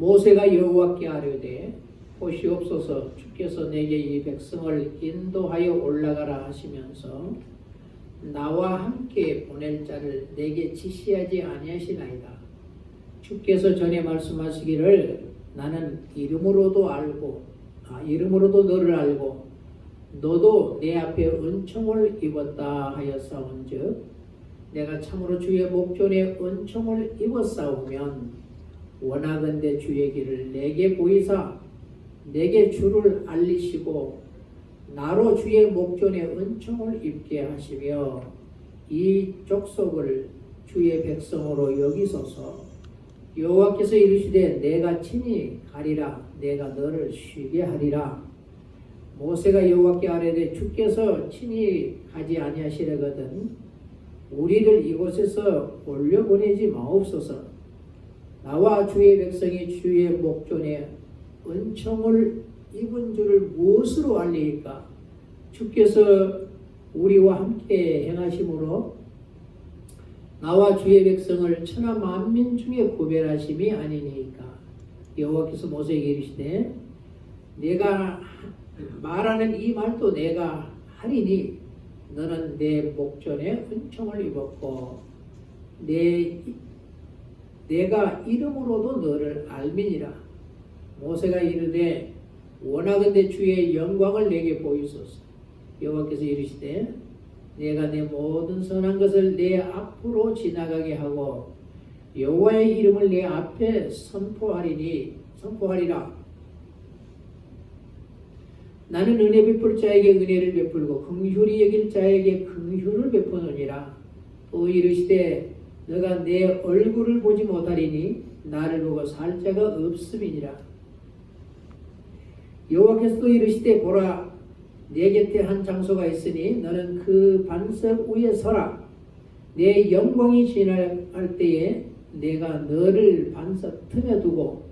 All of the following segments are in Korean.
모세가 여호와께 아뢰되 보시옵소서 주께서 내게 이 백성을 인도하여 올라가라 하시면서 나와 함께 보낼 자를 내게 지시하지 아니하시나이다. 주께서 전에 말씀하시기를 나는 이름으로도 너를 알고 너도 내 앞에 은총을 입었다 하였사온즉 내가 참으로 주의 목전에 은총을 입었사오면 원하건대 주의 길을 내게 보이사 내게 주를 알리시고 나로 주의 목전에 은총을 입게 하시며 이 족속을 주의 백성으로 여기소서. 여호와께서 이르시되 내가 친히 가리라. 내가 너를 쉬게 하리라. 모세가 여호와께 아뢰되 주께서 친히 가지 아니하시려거든 우리를 이곳에서 올려보내지 마옵소서. 나와 주의 백성이 주의 목전에 은총을 입은 줄을 무엇으로 알리까? 주께서 우리와 함께 행하심으로 나와 주의 백성을 천하 만민 중에 구별하심이 아니니까. 여호와께서 모세에게 이르시되 내가 말하는 이 말도 내가 하리니 너는 내 목전에 은총을 입었고 내가 이름으로도 너를 알미니라. 모세가 이르되 원하건대 주의 영광을 내게 보이소서. 여호와께서 이르시되 내가 내 모든 선한 것을 내 앞으로 지나가게 하고 여호와의 이름을 내 앞에 선포하리라. 나는 은혜 베풀 자에게 은혜를 베풀고 긍휼히 여길 자에게 긍휼을 베푸느니라. 또 이르시되 너가 내 얼굴을 보지 못하리니 나를 보고 살 자가 없음이니라. 여호와께서도 이르시되 보라 내 곁에 한 장소가 있으니 너는 그 반석 위에 서라. 내 영광이 지나갈 때에 내가 너를 반석 틈에 두고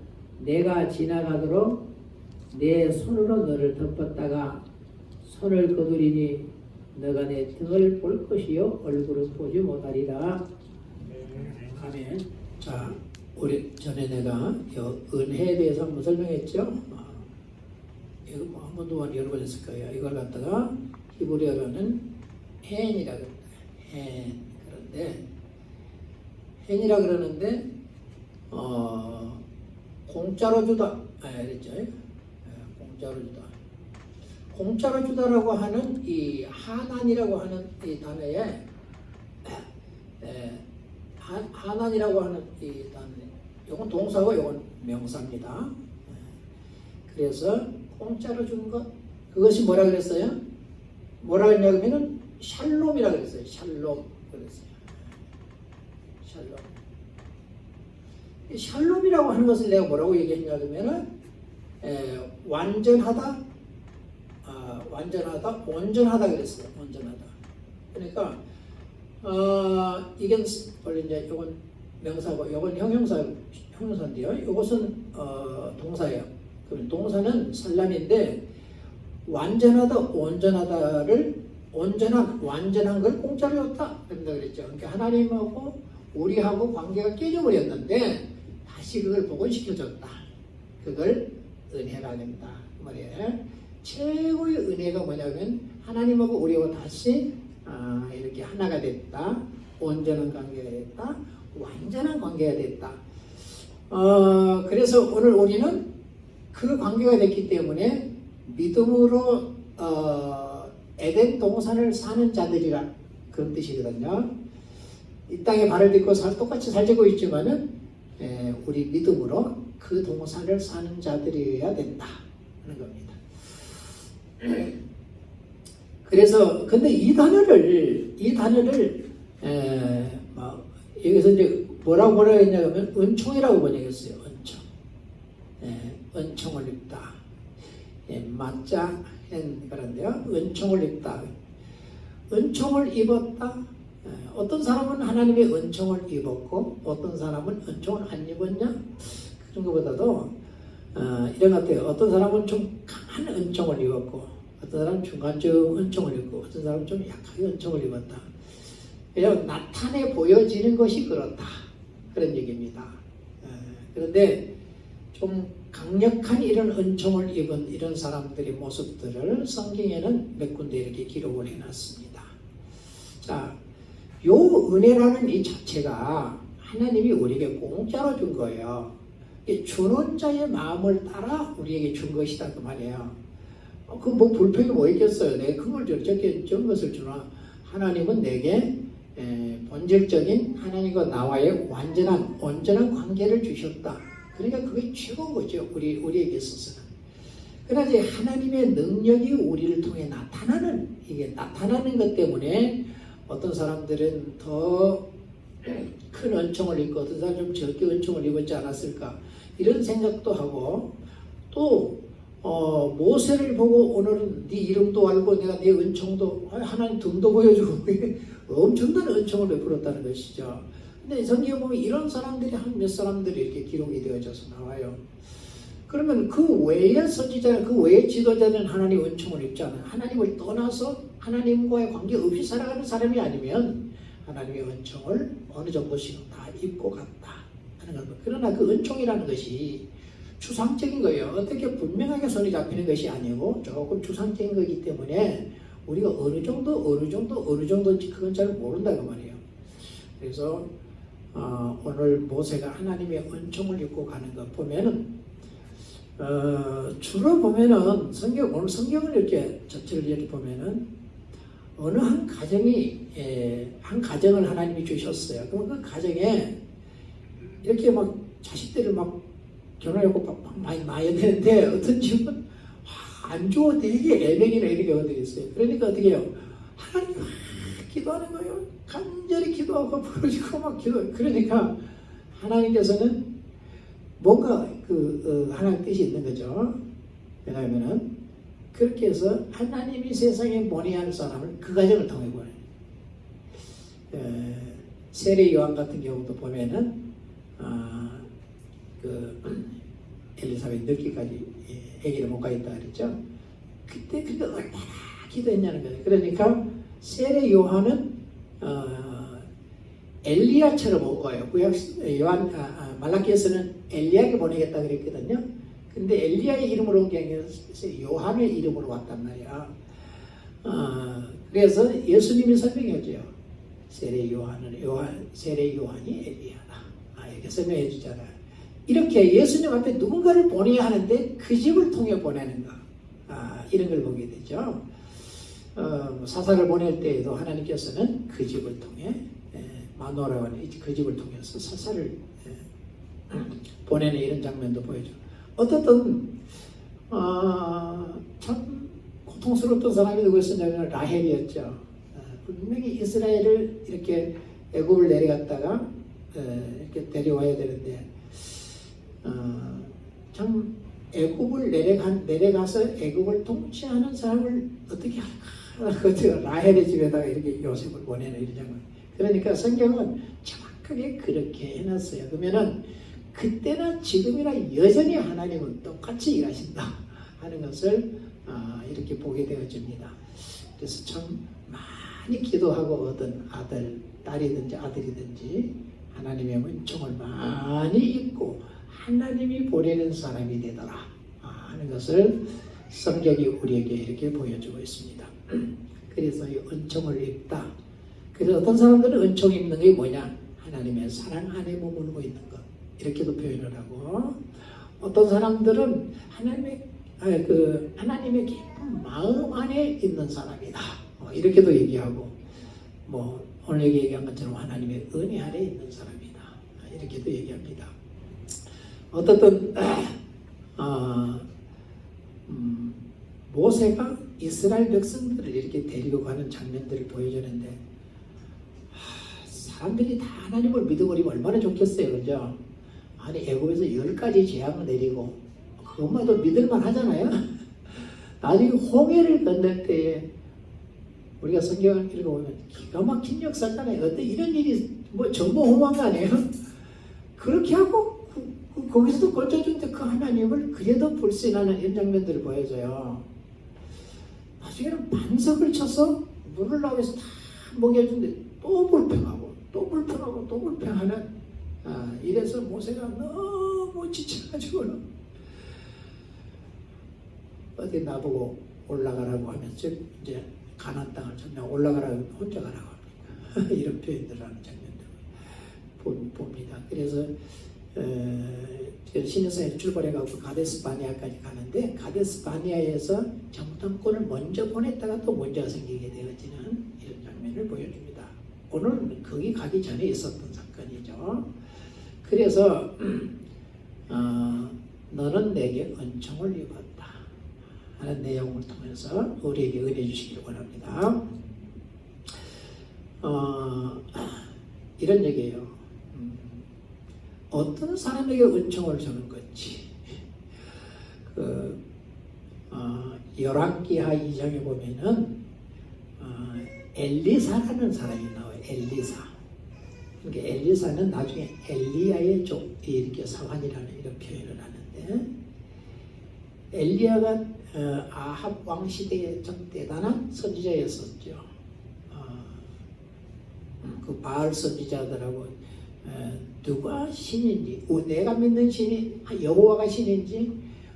내가 지나가도록 내 손으로 너를 덮었다가 손을 거두리니 너가 내 등을 볼 것이요 얼굴은 보지 못하리라. 아멘. 자, 우리 전에 내가 은혜에 대해서 한번 설명했죠. 이거 뭐 한 번도 여러 번 했을 거예요. 이걸 갖다가 히브리어로는 헨이라 그럽니다. 헨이라 그러는데 공짜로 주다 그랬죠. 공짜로 주다. 공짜로 주다라고 하는 이 하난이라고 하는 이 단어에 하난이라고 하는 이 단어, 이건 동사고 이건 명사입니다. 그래서 공짜로 준 것, 그것이 뭐라 그랬어요? 뭐라 그랬냐면은 샬롬이라 그랬어요. 샬롬 그랬어요. 샬롬이라고 하는 것을 내가 뭐라고 얘기했냐면은 완전하다, 온전하다 그랬어요. 온전하다. 그러니까 이게 원래 이제 이건 명사고 이건 형용사인데요. 이것은 동사예요. 그럼 동사는 살람인데 완전하다, 완전한 걸 공짜로 줬다 그런다 그랬죠. 그러니까 하나님하고 우리하고 관계가 깨져버렸는데 다시 그걸 복원시켜줬다. 그걸 은혜라 합니다. 그 말이에요. 최고의 은혜가 뭐냐면 하나님하고 우리하고 다시 이렇게 하나가 됐다. 온전한 관계가 됐다. 완전한 관계가 됐다. 그래서 오늘 우리는 그 관계가 됐기 때문에 믿음으로 에덴 동산을 사는 자들이라 그런 뜻이거든요. 이 땅에 발을 딛고 똑같이 살고 있지만은 우리 믿음으로 그 동산을 사는 자들이어야 된다 하는 겁니다. 그래서 근데 이 단어를 여기서 이제 뭐라고 했냐면 은총이라고 번역했어요. 은총을 입다. 맞자 그런데요. 은총을 입다. 은총을 입었다. 어떤 사람은 하나님의 은총을 입었고 어떤 사람은 은총을 안 입었냐? 그런 것보다도 이런 것 같아요. 어떤 사람은 좀 강한 은총을 입었고 어떤 사람은 중간쯤 은총을 입고 어떤 사람은 좀 약하게 은총을 입었다. 그냥 나타내 보여지는 것이 그렇다. 그런 얘기입니다. 그런데 좀 강력한 이런 은총을 입은 이런 사람들의 모습들을 성경에는 몇 군데 이렇게 기록을 해놨습니다. 자, 요 은혜라는 이 자체가 하나님이 우리에게 공짜로 준 거예요. 주는 자의 마음을 따라 우리에게 준 것이다 그 말이에요. 그 뭐 불평이 뭐 있겠어요. 내가 그걸 저렇게 준 것을 주나. 하나님은 내게 본질적인 하나님과 나와의 완전한 온전한 관계를 주셨다. 그러니까 그게 최고인 거죠. 우리에게 있어서는. 그러나 이제 하나님의 능력이 우리를 통해 나타나는 것 때문에 어떤 사람들은 더 큰 은총을 입고 어떤 사람은 좀 적게 은총을 입었지 않았을까 이런 생각도 하고 또 모세를 보고 오늘은 네 이름도 알고 내가 네 은총도 하나님 등도 보여주고 엄청난 은총을 베풀었다는 것이죠. 근데 성경에 보면 이런 사람들이 한 몇 사람들이 이렇게 기록이 되어져서 나와요. 그러면 그 외의 선지자, 그 외의 지도자는 하나님 은총을 입잖아요. 하나님을 떠나서 하나님과의 관계 없이 살아가는 사람이 아니면 하나님의 은총을 어느 정도씩은 다 입고 갔다 하는 겁니다. 그러나 그 은총이라는 것이 추상적인 거예요. 어떻게 분명하게 손이 잡히는 것이 아니고 조금 추상적인 거기 때문에 우리가 어느 정도인지 그건 잘 모른다고 말이에요. 그래서 오늘 모세가 하나님의 은총을 입고 가는 것 보면은 주로 보면은 오늘 성경을 이렇게 전체를 이렇게 보면은 어느 한 가정을 하나님이 주셨어요. 그럼 그 가정에 이렇게 막 자식들을 막 결혼하고 많이 낳아야 되는데 어떤 집은 안 좋아 되게 애매기나 이런 경우들이 있어요. 그러니까 어떻게 해요? 하나님 기도하는 거예요. 간절히 기도하고 부르짖고 막 기도. 그러니까 하나님께서는 뭔가 하나님 뜻이 있는 거죠. 왜냐하면은 그렇게 해서 하나님이 세상에 보내야 할 사람을 그 가정을 통해 보내요. 세례 요한 같은 경우도 보면은 엘리사벳 늙기까지 아기를 못 가겠다 그랬죠. 그때 그게 얼마나 기도했냐는 거예요. 그러니까 세례 요한은 엘리야처럼 온 거예요. 구약 말라기에서는 엘리야에게 보내겠다 그랬거든요. 근데 엘리야의 이름으로 온 게 아니라 요한의 이름으로 왔단 말이야. 그래서 예수님이 설명해줘요. 세례 요한이 엘리야다. 이렇게 설명해 주잖아요. 이렇게 예수님한테 누군가를 보내야 하는데 그 집을 통해 보내는 거. 이런 걸 보게 되죠. 사사를 보낼 때에도 하나님께서는 그 집을 통해 마노라는 그 집을 통해서 사사를 보내는 이런 장면도 보여줘. 어떻든 참 고통스러웠던 사람이 누구였었냐면 라헬이었죠. 분명히 이스라엘을 이렇게 애굽을 내려갔다가 이렇게 데려와야 되는데 참 애굽을 내려가서 애굽을 통치하는 사람을 어떻게 할까? 라헬의 집에다가 이렇게 요셉을 보내는 이런 장면. 그러니까 성경은 정확하게 그렇게 해놨어요. 그러면은 그때나 지금이나 여전히 하나님은 똑같이 일하신다 하는 것을 이렇게 보게 되어집니다. 그래서 참 많이 기도하고 얻은 딸이든지 아들이든지 하나님의 은총을 많이 입고 하나님이 보내는 사람이 되더라 하는 것을 성경이 우리에게 이렇게 보여주고 있습니다. 그래서 이 은총을 입다. 그래서 어떤 사람들은 은총 입는 게 뭐냐? 하나님의 사랑 안에 머물고 있는 것. 이렇게도 표현을 하고, 어떤 사람들은 하나님의 깊은 마음 안에 있는 사람이다. 이렇게도 얘기하고, 오늘 얘기한 것처럼 하나님의 은혜 아래 있는 사람이다. 이렇게도 얘기합니다. 어떻든 모세가 이스라엘 백성들을 이렇게 데리고 가는 장면들을 보여주는데 사람들이 다 하나님을 믿어버리면 얼마나 좋겠어요. 그죠? 아니 애굽에서 10가지 재앙을 내리고 그것만 해도 믿을만 하잖아요. 나중에 홍해를 건널 때에 우리가 성경을 읽어보면 기가 막힌 역사잖아요. 어때 이런 일이 정보홍황 아니에요? 그렇게 하고 거기서도 걸쳐준데 그 하나님을 그래도 불신하는 이런 장면들을 보여줘요. 나중에는 반석을 쳐서 물을 나오면서 다 먹여주는데 또 불평하고 또 불평하고 또 불평하는 이래서 모세가 너무 지쳐가지고는 어디 나보고 올라가라고 하면서 이제 가나안 땅을 전면 올라가라고 혼자 가라고 합니다. 이런 표현들을 하는 장면들 봅니다. 그래서 신해산에 출발해가지고 가데스 바니아까지 가는데 가데스 바니아에서 정탐꾼을 먼저 보냈다가 또 문제가 생기게 되어지는 이런 장면을 보여줍니다. 오늘은 거기 가기 전에 있었던 사건이죠. 그래서 너는 내게 은총을 입었다 하는 내용을 통해서 우리에게 은혜 주시기를 원합니다. 이런 얘기예요. 어떤 사람에게 은총을 주는 건지 열왕기하 2장에 보면은 엘리사라는 사람이 나와요. 엘리사. 그러니까 엘리사는 나중에 엘리야의 족 이렇게 사환이라는 이런 표현을 하는데 엘리야가 아합 왕 시대에 좀 대단한 선지자였었죠. 그 바알 선지자들하고 누가 신인지, 내가 믿는 신이 여호와가 신인지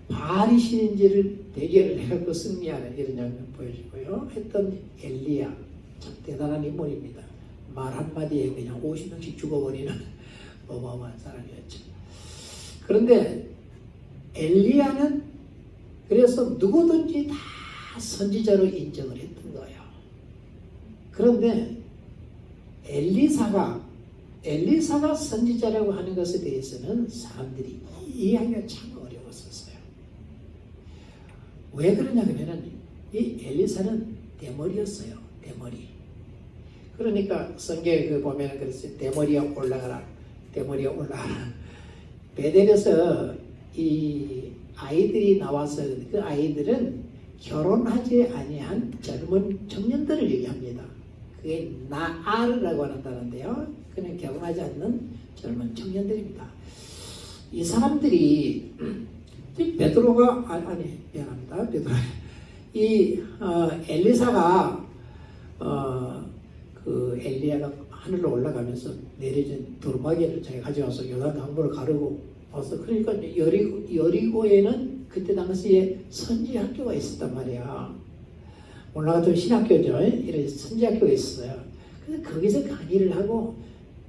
바알이 신인지를 대결을 해갖고 승리하는 이런 장면 보여주고요. 했던 엘리야 참 대단한 인물입니다. 말 한마디에 그냥 50명씩 죽어버리는 어마어마한 사람이었죠. 그런데 엘리야는 그래서 누구든지 다 선지자로 인정을 했던 거예요. 그런데 엘리사가 선지자라고 하는 것에 대해서는 사람들이 이해하기가 참 어려웠었어요. 왜 그러냐면은 이 엘리사는 대머리였어요. 대머리. 그러니까 성경에 보면은 그랬어요. 대머리야 올라가라. 대머리야 올라가라. 베델에서 이 아이들이 나와서 그 아이들은 결혼하지 아니한 젊은 청년들을 얘기합니다. 그게 나알이라고 한다는데요. 그냥 결혼하지 않는 젊은 청년들입니다. 이 사람들이 베드로가 미안합니다. 베드로 이 엘리사가 그 엘리야가 하늘로 올라가면서 내려진 두루마기를 자기가 가져와서 요단 강물을 가르고 와서 그러니까 여리고에는 그때 당시에 선지 학교가 있었단 말이야. 오늘 같은 신학교죠. 이런 선지 학교가 있었어요. 그래서 거기서 강의를 하고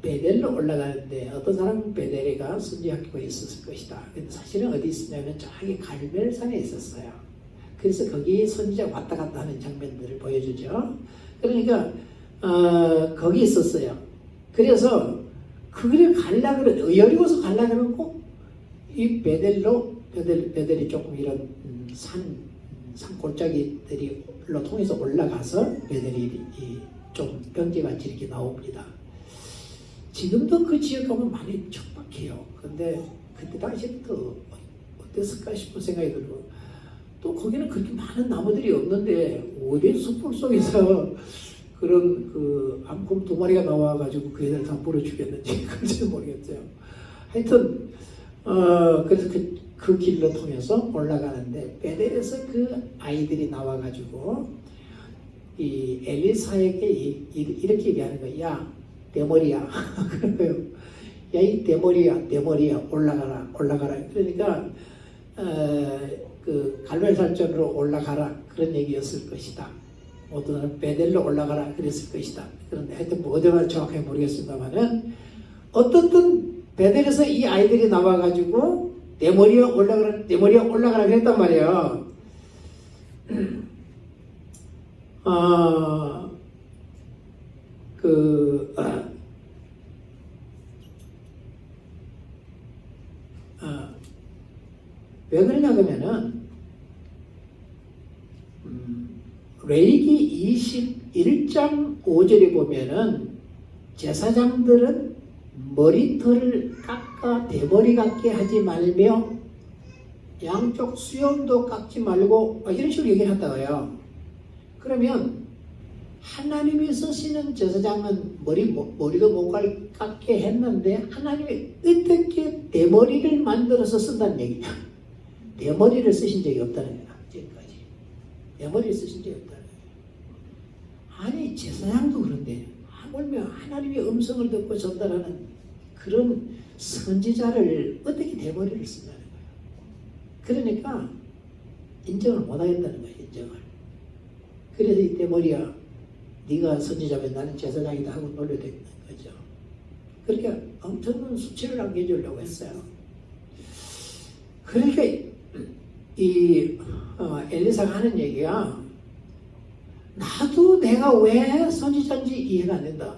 베델로 올라가는데 어떤 사람은 베델에가 선지 학교가 있었을 것이다. 근데 사실은 어디 있었냐면 저기 갈멜산에 있었어요. 그래서 거기 선지자 왔다 갔다 하는 장면들을 보여주죠. 그러니까 거기 있었어요. 그래서 그 길을 가려고 그래. 여리고서 가려고 그러면 꼭 이 베델이 조금 이런 산 골짜기들이로 통해서 올라가서 베델이 좀 병기같이 이렇게 나옵니다. 지금도 그 지역 가면 많이 척박해요. 근데 그때 당시부터 어땠을까 싶은 생각이 들고 또 거기는 그렇게 많은 나무들이 없는데 어디 숲풀 속에서 그런 그 암곰 2마리가 나와가지고 그 애들 다 물어 죽였는지 그런지는 모르겠어요. 하여튼 그래서 그 길로 통해서 올라가는데 베델에서 그 아이들이 나와가지고 이 엘리사에게 이렇게 얘기하는 거야. 야 대머리야. 그런 거예요. 야 이 대머리야 올라가라. 그러니까 그 갈멜산전으로 올라가라 그런 얘기였을 것이다. 어떤 사람은 베델로 올라가라 그랬을 것이다. 그런데 하여튼 뭐 어디가 정확하게 모르겠습니다만은 어떻든 베델에서 이 아이들이 나와가지고 내 머리에 올라가라 그랬단 말이에요. 왜 그러냐 그러면은 레위기 21장 5절에 보면은 제사장들은 머리털을 깎아 대머리 같게 하지 말며 양쪽 수염도 깎지 말고 이런 식으로 얘기를 한다고요. 그러면 하나님이 쓰시는 제사장은 머리도 못 깎게 했는데 하나님이 어떻게 대머리를 만들어서 쓴다는 얘기냐. 대머리를 쓰신 적이 없다는 거야. 지금까지. 대머리를 쓰신 적이 없다는 거야. 아니 제사장도 그런데 하물며 하나님의 음성을 듣고 전달하는 그런 선지자를 어떻게 대머리를 쓴다는 거예요. 그러니까 인정을 못하겠다는 거예요. 인정을. 그래서 이 대머리야 네가 선지자면 나는 제사장이다 하고 놀려대는 거죠. 그러니까 엄청난 수치를 안겨주려고 했어요. 그러니까 이 엘리사가 하는 얘기가 나도 내가 왜 선지자인지 이해가 안 된다.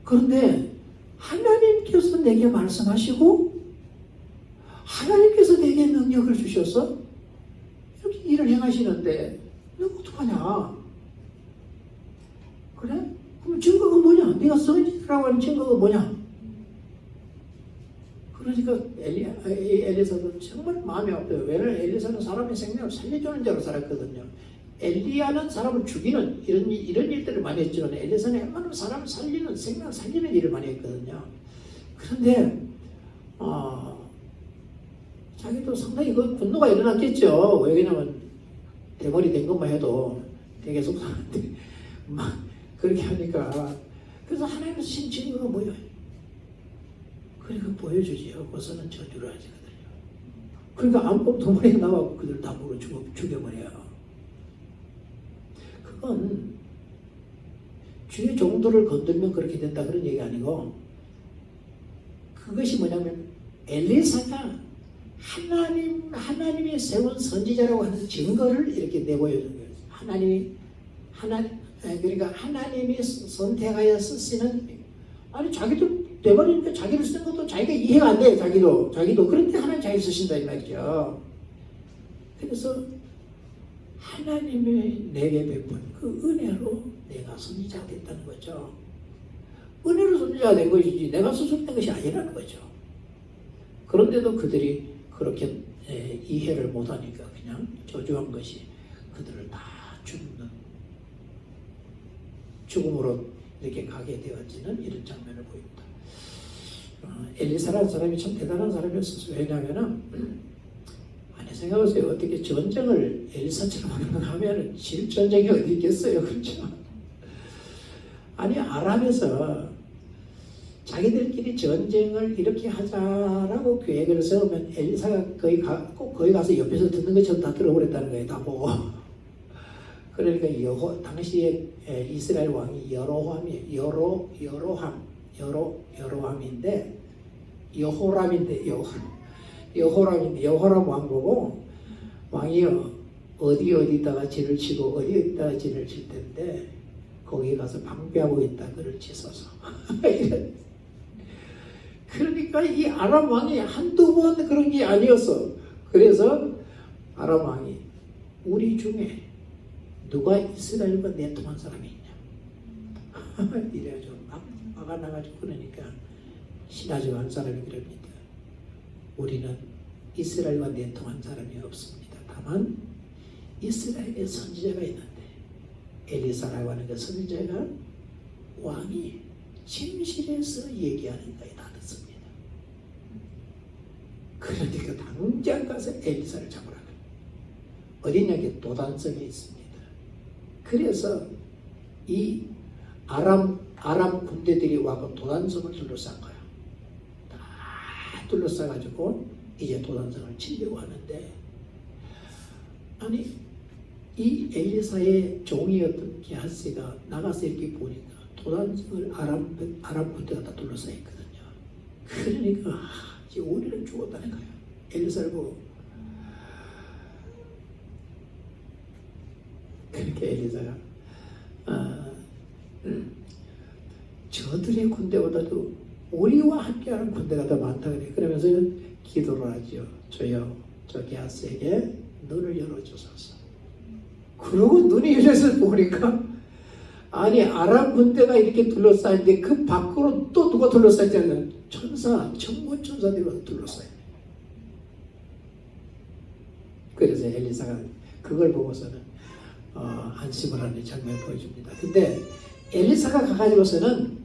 그런데 하나님께서 내게 말씀하시고 하나님께서 내게 능력을 주셔서 이렇게 일을 행하시는데 내가 어떡하냐. 그래? 그럼 증거가 뭐냐? 네가 선지자라고 하는 증거가 뭐냐? 그러니까 엘리사도 정말 마음이 아파요. 왜냐하면 엘리사는 사람의 생명을 살려주는 자로 살았거든요. 엘리야는 사람을 죽이는 이런 일들을 많이 했지만 엘리사는 웬만하면 사람을 살리는, 생명을 살리는 일을 많이 했거든요. 그런데 자기도 상당히 그 분노가 일어났겠죠. 왜냐면 대머리 된 것만 해도 되게 속상한데 막 그렇게 하니까. 그래서 하나님께서 신 증거가 뭐예요? 그러니까 보여주지. 하고서는 저주를 하시거든요. 그러니까 암컷 도머리가 나와서 그들 다 물어 죽여버려요. 그건 주의 종도를 건들면 그렇게 된다 그런 얘기 아니고, 그것이 뭐냐면 엘리사가 하나님이 세운 선지자라고 하는 증거를 이렇게 내보여준 거예요. 그러니까 하나님이 선택하여 쓰시는, 아니 자기도 대머리니까 자기를 쓴 것도 자기가 이해가 안 돼요. 자기도 그런데 하나님 자기 쓰신다 이 말이죠. 그래서 하나님이 내게 베푼 그 은혜로 내가 선지자가 됐다는 거죠. 은혜로 선지자가 된 것이지 내가 스스로 된 것이 아니라는 거죠. 그런데도 그들이 그렇게 이해를 못하니까 그냥 저주한 것이 그들을 다 죽음으로 이렇게 가게 되어지는 이런 장면을 보입니다. 엘리사라는 사람이 참 대단한 사람이었어요. 왜냐하면 아니 생각하세요. 어떻게 전쟁을 엘리사처럼 하면 질 전쟁이 어디 있겠어요. 그렇죠? 아니 아람에서 자기들끼리 전쟁을 이렇게 하자라고 계획을 세우면 엘리사가 꼭 거기 가서 옆에서 듣는 것처럼 다 들어버렸다는 거예요. 다 보고. 그러니까 당시에 이스라엘 왕이 여로함인데 여호람 왕 보고 왕이 어디다가 진을 치고 어디에다가 진을 칠 텐데 거기 가서 방비하고 있다 그를 치소서. 그러니까 이 아람 왕이 한두 번 그런 게 아니었어. 그래서 아람 왕이 우리 중에 누가 이스라엘과 내통한 사람이 있냐 이래가지고 막아 나가지고. 그러니까 신하죠 한 사람이 그럽니다. 우리는 이스라엘과 내통한 사람이 없습니다. 다만 이스라엘에 선지자가 있는데 엘리사라고 하는 그 선지자가 왕이 침실에서 얘기하는 거에 다 듣습니다. 그러니까 당장 가서 엘리사를 잡으라. 어디냐게 도단성에 있습니다. 그래서 이 아람 군대들이 와서 도단성을 둘러싼 거야. 다 둘러싸가지고 이제 도단성을 치려고 하는데, 아니 이 엘리사의 종이었던 게하시가 나가서 이렇게 보니까 도단성을 아람 군대가 다 둘러싸 있거든요. 그러니까 이제 우리는 죽었다는 거야. 엘리사를 보고. 그렇게 엘리사가 저들의 군대보다도 우리와 함께하는 군대가 더 많다 그래. 그러면서 기도를 하죠. 저요, 저 게하스에게 눈을 열어주소서. 그러고 눈이 열려서 보니까 아니 아람 군대가 이렇게 둘러싸인데 그 밖으로 또 누가 둘러싸있잖아요. 천군 천사들이 와서 둘러싸요. 그래서 엘리사가 그걸 보고서는 안심을 하는 장면을 보여줍니다. 근데 엘리사가 가가지고서는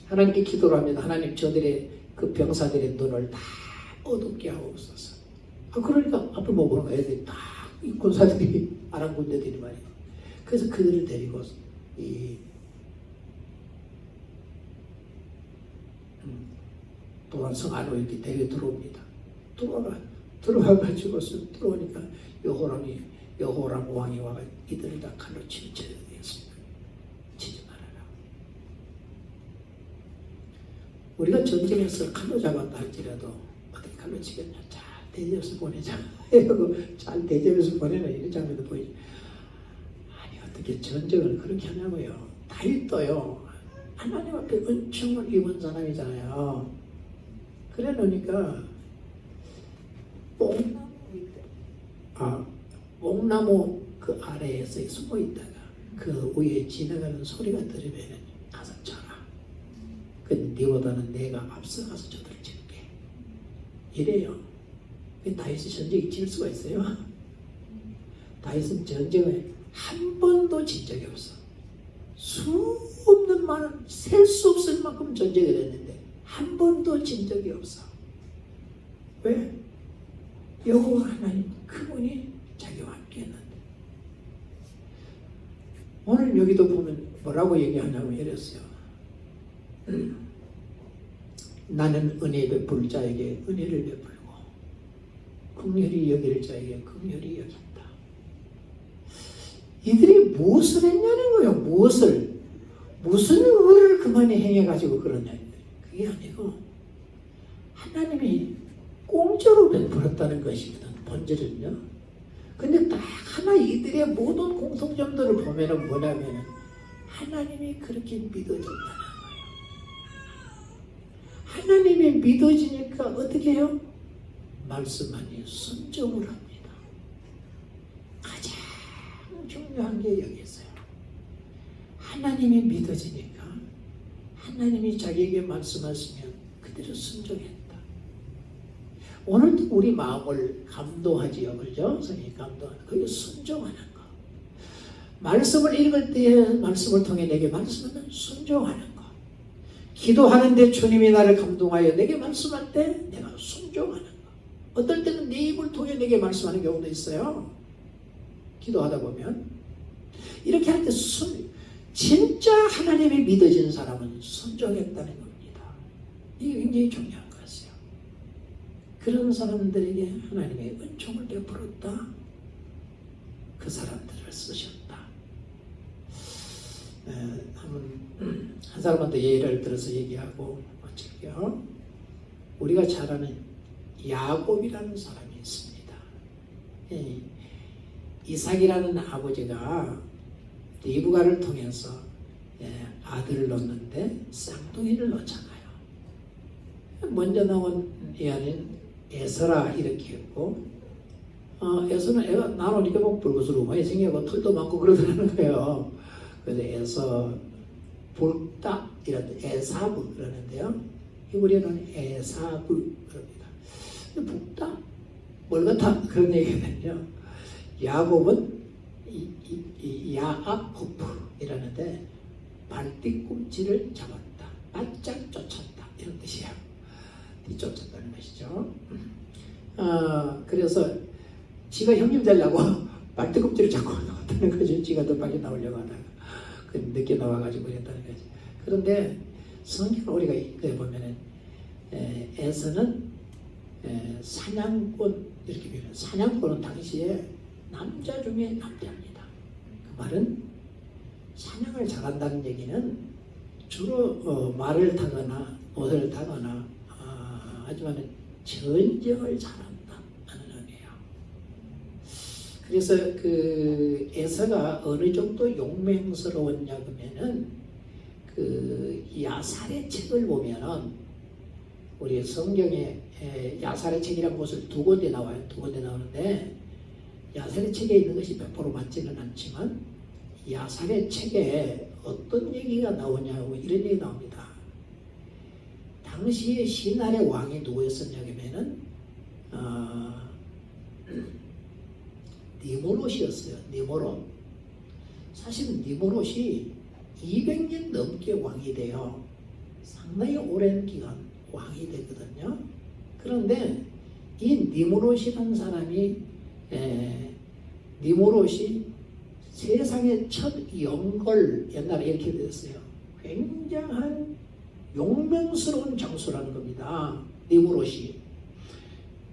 하나님께 기도를 합니다. 하나님 저들의 그 병사들의 눈을 다 어둡게 하고 있었어. 그러니까 앞을 못 보는 거야. 애들이 다 이 군사들이 아람 군대들이 말이야. 그래서 그들을 데리고 도란성 안으로 이렇게 데려 들어옵니다. 들어와가지고 들어오니까 여호람 왕이 와가 이들을 다 칼로 치는 죄가 되었습니다. 치지 말아라. 우리가 전쟁에서 칼로 잡았다 할지라도 어떻게 칼로 치겠냐? 잘 대접해서 보내자. 잘 대접해서 보내는 이런 장면도 보이죠. 아니 어떻게 전쟁을 그렇게 하냐고요. 다윗도요. 하나님 앞에 은총을 입은 사람이잖아요. 그래 놓으니까 뽕나무 그 아래에서 숨어 있다가 그 위에 지나가는 소리가 들으면 가서 쳐라. 근데 니보다는 내가 앞서가서 저들을 칠게. 이래요. 다윗이 전쟁에 질 수가 있어요? 다윗은 전쟁을 한 번도 진 적이 없어. 셀 수 없을 만큼 전쟁을 했는데 한 번도 진 적이 없어. 왜? 여호와 하나님 그분이 자기와 함께 했는데. 오늘 여기도 보면 뭐라고 얘기하냐고 이랬어요. 나는 은혜 베풀 자에게 은혜를 베풀고 긍휼히 여길 자에게 긍휼히 여긴다. 이들이 무엇을 했냐는 거예요. 무슨 의를 그만에 행해가지고 그러냐. 그게 아니고 하나님이 공짜로 베풀었다는 것이거든. 본질은요. 근데 딱 하나 이들의 모든 공통점들을 보면은 뭐냐면은 하나님이 그렇게 믿어진다는 거예요. 하나님이 믿어지니까 어떻게 해요? 말씀하니 순종을 합니다. 가장 중요한 게 여기 있어요. 하나님이 믿어지니까 하나님이 자기에게 말씀하시면 그대로 순종했다. 오늘도 우리 마음을 감도하지요. 그죠? 성령이 감도하는 그게 순종하는 거. 말씀을 읽을 때에 말씀을 통해 내게 말씀하면 순종하는 거. 기도하는데 주님이 나를 감동하여 내게 말씀할 때 내가 순종하는 거. 어떨 때는 내 입을 통해 내게 말씀하는 경우도 있어요. 기도하다 보면 이렇게 할 때 진짜 하나님이 믿어진 사람은 순종했다는 겁니다. 이게 굉장히 중요한 것이에요. 그런 사람들에게 하나님의 은총을 베풀었다. 그 사람들을 쓰셨다. 한 사람한테 예를 들어서 얘기하고 마칠게요. 우리가 잘 아는 야곱이라는 사람이 있습니다. 이삭이라는 아버지가 리브가를 통해서 아들을 낳는데 쌍둥이를 낳잖아요. 먼저 나온 애는 에서라 이렇게 했고, 에서는 애가 나오니까 뭐 붉은수로 많이 생기고 털도 많고 그러더라는 거예요. 그래서 에서 볼다 이런 에사브 그러는데요. 히브리어는 에사브 그럽니다. 볼다 뭘 같아 그런 얘기거든요. 야곱은 야아코프 이라는데 발뒤꿈치를 잡았다. 바짝 쫓았다. 이런 뜻이에요. 뒤쫓았다는 것이죠. 그래서 지가 형님 되려고 발뒤꿈치를 잡고 나왔다는 거죠. 지가 더 빨리 나오려고 하다가 늦게 나와가지고 그랬다는 거죠. 그런데 성경을 우리가 읽어보면은 에서는 사냥꾼 이렇게 표현해요. 사냥꾼은 당시에 남자 중에 남자입니다. 그 말은 사냥을 잘한다는 얘기는 주로 말을 타거나 옷을 타거나 하지만 전쟁을 잘한다 하는 의미예요. 그래서 그 에서가 어느 정도 용맹스러웠냐 그러면은 그 야살의 책을 보면은 우리 성경에 야살의 책이라는 것을 두 군데 나와요. 두 군데 나오는데 야살의 책에 있는 것이 100% 맞지는 않지만 야살의 책에 어떤 얘기가 나오냐고 이런 얘기 나옵니다. 당시에 신할의 왕이 누구였었냐면은 니므롯이었어요. 니므롯. 사실 니므롯이 200년 넘게 왕이 돼요. 상당히 오랜 기간 왕이 되거든요. 그런데 이 니므롯이라는 사람이 니므롯이 세상의 첫 영걸 옛날에 이렇게 됐어요. 굉장한 용맹스러운 장수라는 겁니다. 니무롯이.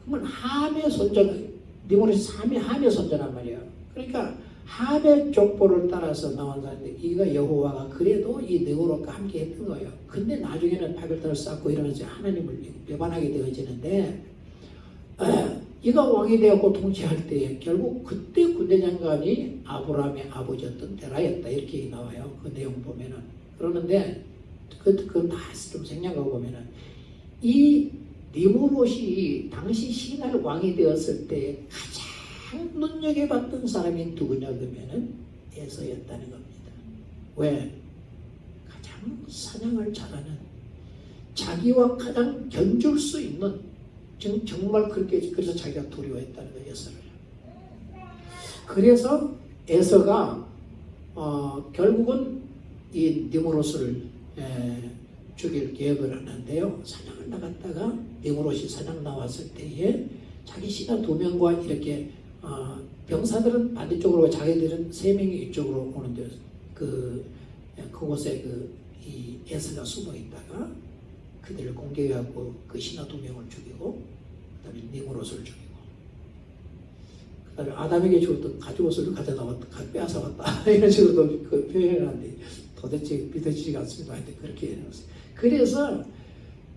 그러면 함의 선전, 니무롯이 함의 선전한 말이에요. 그러니까 함의 족보를 따라서 나온 사람인데 이가 여호와가 그래도 이 니무롯과 함께 했던 거예요. 근데 나중에는 바벨탑을 쌓고 이러면서 하나님을 배반하게 되어지는데 이가 왕이 되었고 통치할 때에 결국 그때 군대장관이 아브라함의 아버지였던 데라였다 이렇게 나와요. 그 내용 보면은. 그러는데 그건 다 좀 생략하고 보면은 이 니무롯이 당시 신할 왕이 되었을 때 가장 눈여겨봤던 사람이 누구냐 그러면은 에서였다는 겁니다. 왜? 가장 사냥을 잘하는, 자기와 가장 견줄 수 있는, 정말 그렇게, 그래서 자기가 두려워했다는 거예요, 에서를. 그래서 에서가 결국은 이 니무롯을 죽일 계획을 하는데요. 사냥을 나갔다가 니무롯이 사냥 나왔을 때에 자기 신하 2명과 이렇게 병사들은 반대쪽으로 자기들은 3명이 이쪽으로 오는데 그곳에 이 에서가 숨어 있다가 그들을 공격해갖고 그 신하 2명을 죽이고 그다음에 니무롯을 죽이고 그다음에 아담에게 주었던 가죽옷을 가져나왔다, 빼앗아왔다 이런 식으로 그 표현을 하는데 도대체 믿어지지가 않습니다. 하여튼 그렇게 해놨어요. 그래서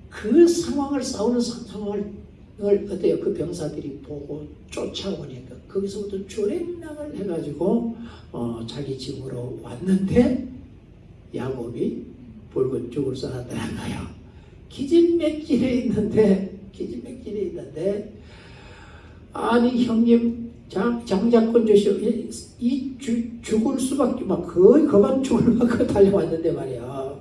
그 상황을 싸우는 상황을 어때요? 그 병사들이 보고 쫓아오니까 거기서부터 주랭랑을 해가지고 자기 집으로 왔는데 야곱이 붉은 죽을 쏘았다는 거예요. 기진맥진에 있는데 아니 형님 장자권 주시오. 이 죽을 수밖에 막 거의 그만 죽을 만큼 달려왔는데 말이야.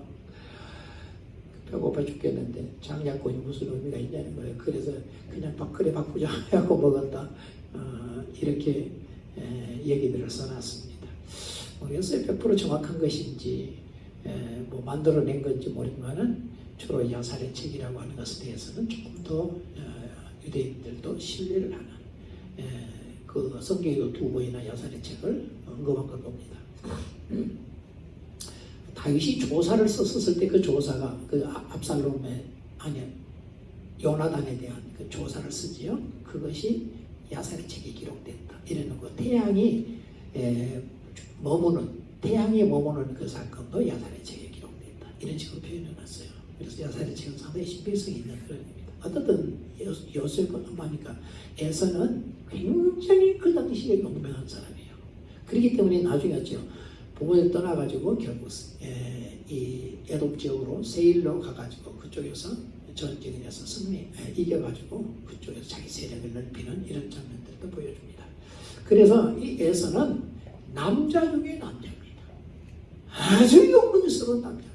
배고파 죽겠는데 장자권이 무슨 의미가 있냐는 거예요. 그래서 그냥 밥그릇 바꾸자 하고 먹었다. 이렇게 얘기들을 써놨습니다. 모르겠어요. 100% 정확한 것인지 뭐 만들어낸 건지 모르지만은 주로 야살의 책이라고 하는 것에 대해서는 조금 더 유대인들도 신뢰를 하는 그 성경에도 2번이나 야살의 책을 언급한 걸 봅니다. 다윗이 조사를 썼을 때 그 조사가 그 압살롬의 아니 요나단에 대한 그 조사를 쓰지요. 그것이 야살의 책에 기록됐다. 이러는 거. 태양이 머무는 그 사건도 야살의 책에 기록됐다. 이런 식으로 표현해놨어요. 그래서 야살의 책은 상당히 신빙성이 있는 그런 겁니다. 어떻든 요셉은 어마니까 에서는 굉장히 그 당시에 용맹한 사람이에요. 그렇기 때문에 나중에 했죠. 부모를 떠나가지고 결국 이 에돔 지역으로 세일로 가가지고 그쪽에서 전쟁에서 이겨가지고 그쪽에서 자기 세력을 넓히는 이런 장면들도 보여줍니다. 그래서 이 에서는 남자 중에 남자입니다. 아주 용맹스러운 남자.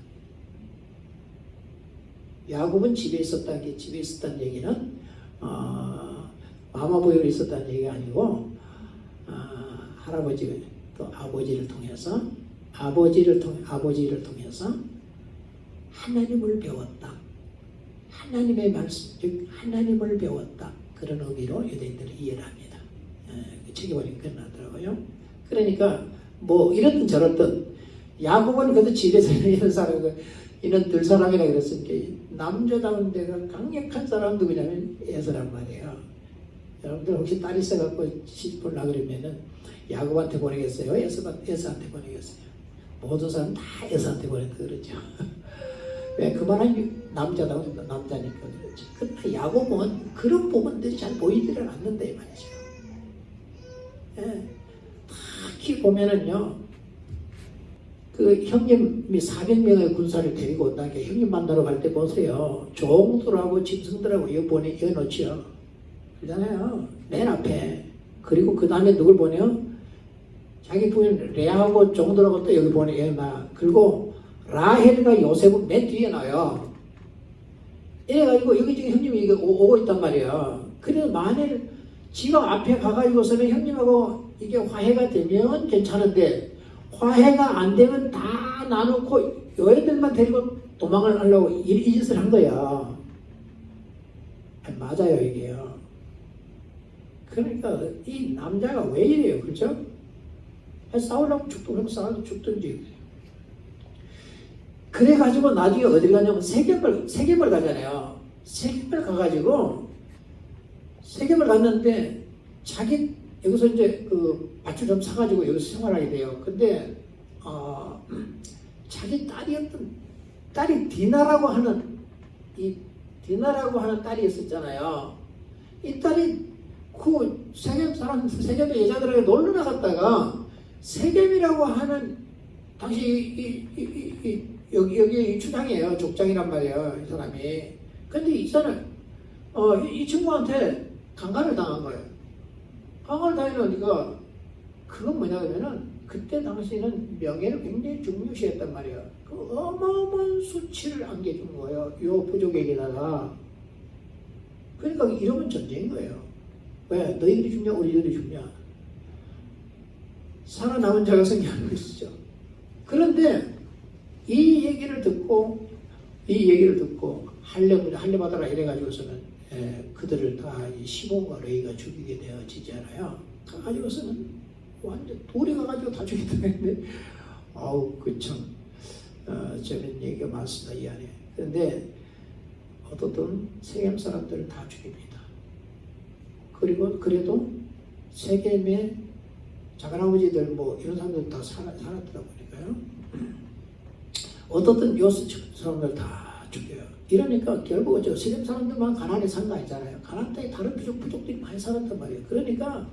야곱은 집에 있었다는 얘기는 마마보이로 있었다는 얘기가 아니고 할아버지 또 아버지를 통해서 하나님을 배웠다. 하나님의 말씀, 즉 하나님을 배웠다. 그런 의미로 유대인들이 이해를 합니다. 책에 보니까 끝나더라고요. 그러니까 뭐 이렇든 저렇든 야곱은 그래도 집에서 이런 사람이고 이런 들 사람이라 그랬으니까 남자다운 데가 강력한 사람 누구냐면 에서란 말이에요. 여러분들 혹시 딸 있어갖고 시집 보려고 그러면은 야곱한테 보내겠어요? 에서한테 보내겠어요? 모든 사람 다 에서한테 보낸다 그러죠. 왜? 그만한 남자다운 남자니까 그렇지. 그러나 야곱은 그런 부분들이 잘 보이지를 않는다 이 말이죠. 특히 보면은요, 그 형님이 400명의 군사를 데리고 온다니까 형님 만나러 갈 때 보세요. 종들하고 짐승들하고 여기 놓지요. 그러잖아요. 맨 앞에. 그리고 그 다음에 누굴 보내요? 자기 부인 레아하고 종들하고 또 여기 보내요. 그리고 라헬과 요셉은 맨 뒤에 나요. 이래가지고 여기 지금 형님이 오고 있단 말이에요. 그래서 만일 지가 앞에 가가지고서는 형님하고 이게 화해가 되면 괜찮은데 화해가 안 되면 다 나누고 요 애들만 데리고 도망을 하려고 이 짓을 한 거야. 맞아요 이게요. 그러니까 이 남자가 왜 이래요, 그렇죠? 싸우려면 싸워도 죽든지. 그래가지고 나중에 어디 가냐면 세겜을 가잖아요. 세겜을 가가지고 세겜을 갔는데 자기 여기서 이제 그 밭을 좀 사가지고 여기서 생활하게 돼요. 근데 자기 딸이 디나라고 하는 딸이 있었잖아요. 이 딸이 그 세겜의 여자들에게 놀러 나갔다가 세겜이라고 하는 당시 여기 주장이에요. 족장이란 말이에요. 이 사람이. 근데 이 사람 이 친구한테 강간을 당한 거예요. 강간을 당하니까 그건 뭐냐면은 그때 당시에는 명예를 굉장히 중요시했단 말이에요. 그 어마어마한 수치를 안겨준 거예요. 요 부족에게다가. 그러니까 이러면 전쟁인 거예요. 왜? 너희들이 죽냐? 우리들이 죽냐? 살아남은 자가 승리하는 것이죠. 그런데 이 얘기를 듣고 할례 받아라 이래가지고서는 그들을 다 시몬과 레위가 죽이게 되어지잖아요. 가가지고서는 완전 돌이 가가지고 다 죽이더랬는데 아우 그참 재밌는 얘기가 많습니다 이 안에. 그런데 어떻든 세겜 사람들을 다 죽입니다. 그리고 그래도 세겜의 작은아버지들 뭐 이런 사람들 다 살았다 보니까요. 어떻든 요 사람들 다 죽여요. 이러니까 결국 저 세겜 사람들만 가나안에 산 거 아니잖아요. 가나안 땅에 다른 부족들이 많이 살았단 말이에요. 그러니까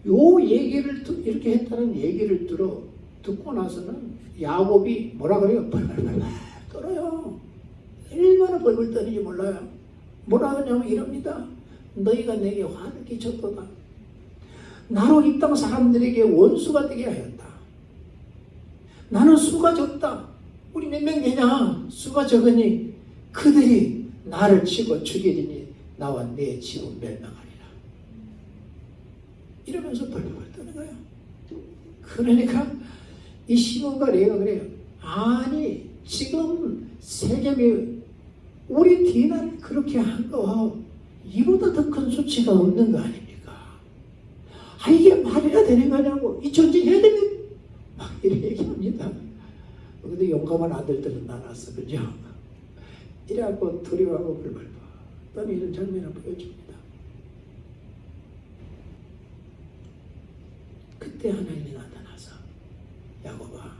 요 얘기를 이렇게 했다는 얘기를 듣고 나서는 야곱이 뭐라 그래요? 벌벌 떨어요. 얼마나 벌벌 떠는지 몰라요. 뭐라 하냐면 이럽니다. 너희가 내게 화를 끼쳤도다. 나로 이 땅 사람들에게 원수가 되게 하였다. 나는 수가 적다. 우리 몇 명 되냐? 수가 적으니 그들이 나를 치고 죽이리니 나와 내 집은 멸망하리라. 이러면서 벌벌 떠는 거예요. 그러니까 이 시몬과 레위가 그래요. 아니 지금 세겜이 우리 디나를 그렇게 한 거 이보다 더 큰 수치가 없는 거 아닙니까? 이게 말이나 되는 거냐고. 이 전쟁 해야 되는 막 이렇게 얘기합니다. 근데 용감한 아들들은 나눴어. 그죠? 이래갖고 두려워하고 벌벌 떠는 이런 장면을 보여줍니다. 그때 하나님이 나타나서 야곱아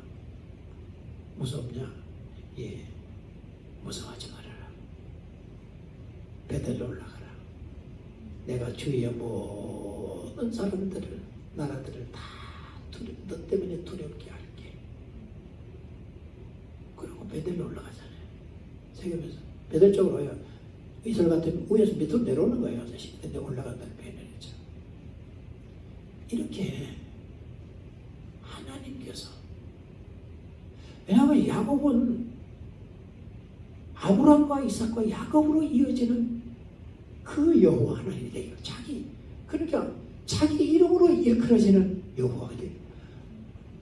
무섭냐? 예, 무서워하지 말아라. 베들로 올라가라. 내가 주위의 모든 사람들을 나라들을 다 너 때문에 두렵게 할게. 그리고 베들로 올라가잖아요. 세계에서 베들 쪽으로 와요. 이스라엘 같은 위에서 밑으로 내려오는 거예요. 근데 올라간다는 표현이죠. 이렇게 하나님께서, 왜냐하면 야곱은 아브라함과 이삭과 야곱으로 이어지는 그 여호와 하나님이 돼요. 그러니까 자기 이름으로 일컬어지는 여호와가 돼요.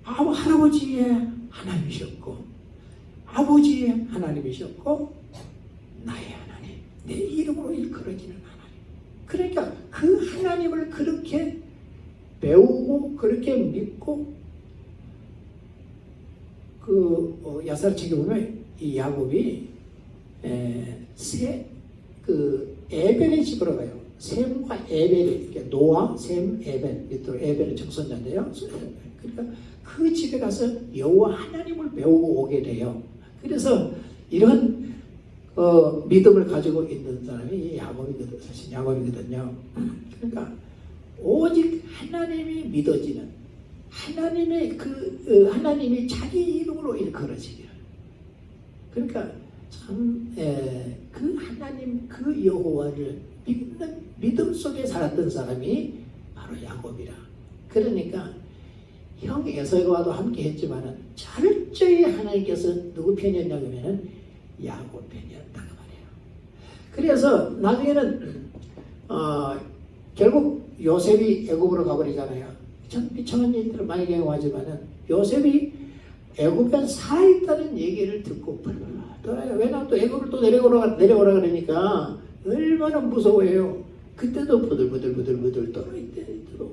할아버지의 하나님이셨고 아버지의 하나님이셨고 나의 하나님, 내 이름으로 일컬어지는 하나님. 그러니까 그 하나님을 그렇게 배우고 그렇게 믿고 야사책에 보면 이 야곱이 에벨의 집으로 가요. 셈과 에벨이 이렇게 노아, 셈, 에벨 밑으로 에벨은 정선자인데요. 그러니까 그 집에 가서 여호와 하나님을 배우고 오게 돼요. 그래서 이런 믿음을 가지고 있는 사람이 야곱이거든요. 사실 야곱이거든요. 그러니까 오직 하나님이 믿어지는 하나님의 하나님이 자기 이름으로 일컬어지며 그러니까 참 그 하나님 그 여호와를 믿는 믿음 속에 살았던 사람이 바로 야곱이라. 그러니까 형 에서와도 함께 했지만은 철저히 하나님께서 누구 편이었냐면은 야곱 편이었다고 말해요. 그래서 나중에는 결국 요셉이 애굽으로 가버리잖아요. 참 비참한 일들을 많이 경험하지만은 요셉이 애굽에 살아있다는 얘기를 듣고 돌아요. 왜냐하면 또 애굽을 또 내려오라 그러니까 얼마나 무서워해요. 그때도 부들부들 떨어있대도.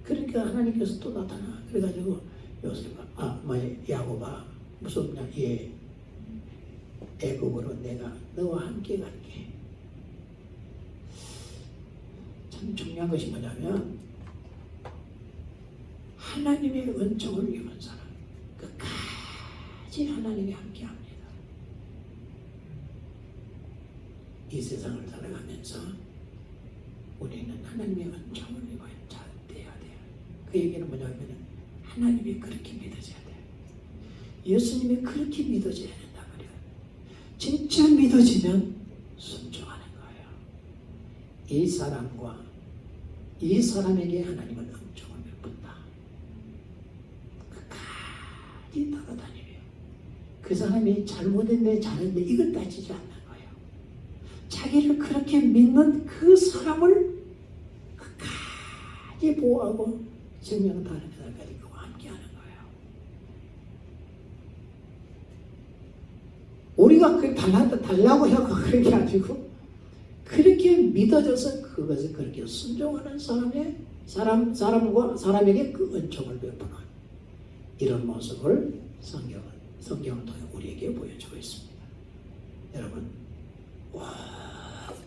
그러니까 하나님께서 또 나타나. 그래가지고 요셉아, 야곱아 무섭냐? 예, 애굽으로 내가 너와 함께 갈게. 참 중요한 것이 뭐냐면 하나님의 은총을 입은 사람 끝까지 하나님이 함께합니다. 이 세상을 살아가면서 우리는 하나님의 은총을 입어야 돼야 돼요. 그 얘기는 뭐냐면 하나님이 그렇게 믿어져야 돼요. 예수님이 그렇게 믿어져야 된단 말이에요. 진짜 믿어지면 순종하는 거예요. 이 사람과 이 사람에게 하나님은 은총을 베푼다. 끝까지 따라다니며 그 사람이 잘못했네 잘했네 이걸 따지지 않는 거예요. 자기를 그렇게 믿는 그 사람을 끝까지 보호하고 생명 다른 날까지 그와 함께하는 거예요. 우리가 그 달라고 해서 그런 게 아니고 그렇게 믿어져서 그것을 그렇게 순종하는 사람에게 그 은총을 베푸는 이런 모습을 성경을 통해 우리에게 보여주고 있습니다. 여러분,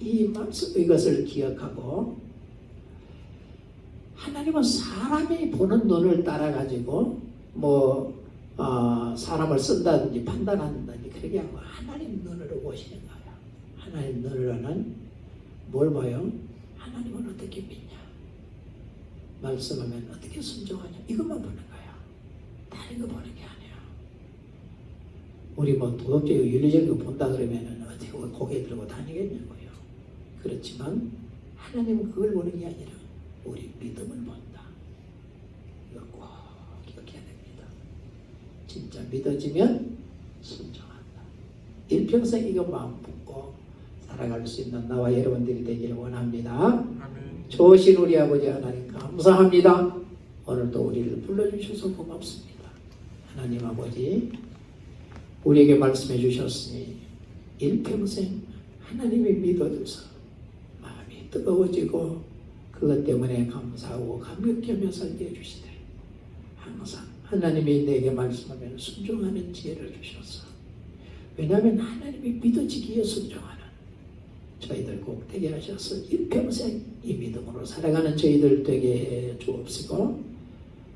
이 말씀 이것을 기억하고 하나님은 사람이 보는 눈을 따라 가지고 사람을 쓴다든지 판단한다든지 그렇게 하고 하나님 눈으로 보시는 거예요. 하나님 눈으로는 뭘 봐요? 하나님을 어떻게 믿냐? 말씀하면 어떻게 순종하냐? 이것만 보는 거예요. 다른 거 보는 게 아니에요. 우리 도덕적이고 윤리적으로 본다 그러면은 어떻게 고개 들고 다니겠냐고요. 그렇지만 하나님은 그걸 보는 게 아니라 우리 믿음을 본다. 이거 꼭 기억해야 됩니다. 진짜 믿어지면 순종한다. 일평생 이거 마음 품고 살아갈 수 있는 나와 여러분들이 되기를 원합니다. 아멘. 좋으신 우리 아버지 하나님 감사합니다. 오늘도 우리를 불러주셔서 고맙습니다. 하나님 아버지 우리에게 말씀해 주셨으니 일평생 하나님이 믿어줘서 마음이 뜨거워지고 그것 때문에 감사하고 감격하며 살게 해주시되 항상 하나님이 내게 말씀하면 순종하는 지혜를 주셔서 왜냐하면 하나님이 믿어지기에 순종하는 저희들 꼭 되게 하셔서 일평생 이 믿음으로 살아가는 저희들 되게 해 주옵시고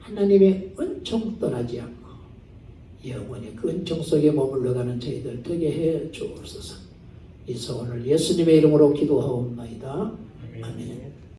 하나님의 은총 떠나지 않고 영원히 그 은총 속에 머물러가는 저희들 되게 해 주옵소서. 이 소원을 예수님의 이름으로 기도하옵나이다. 아멘.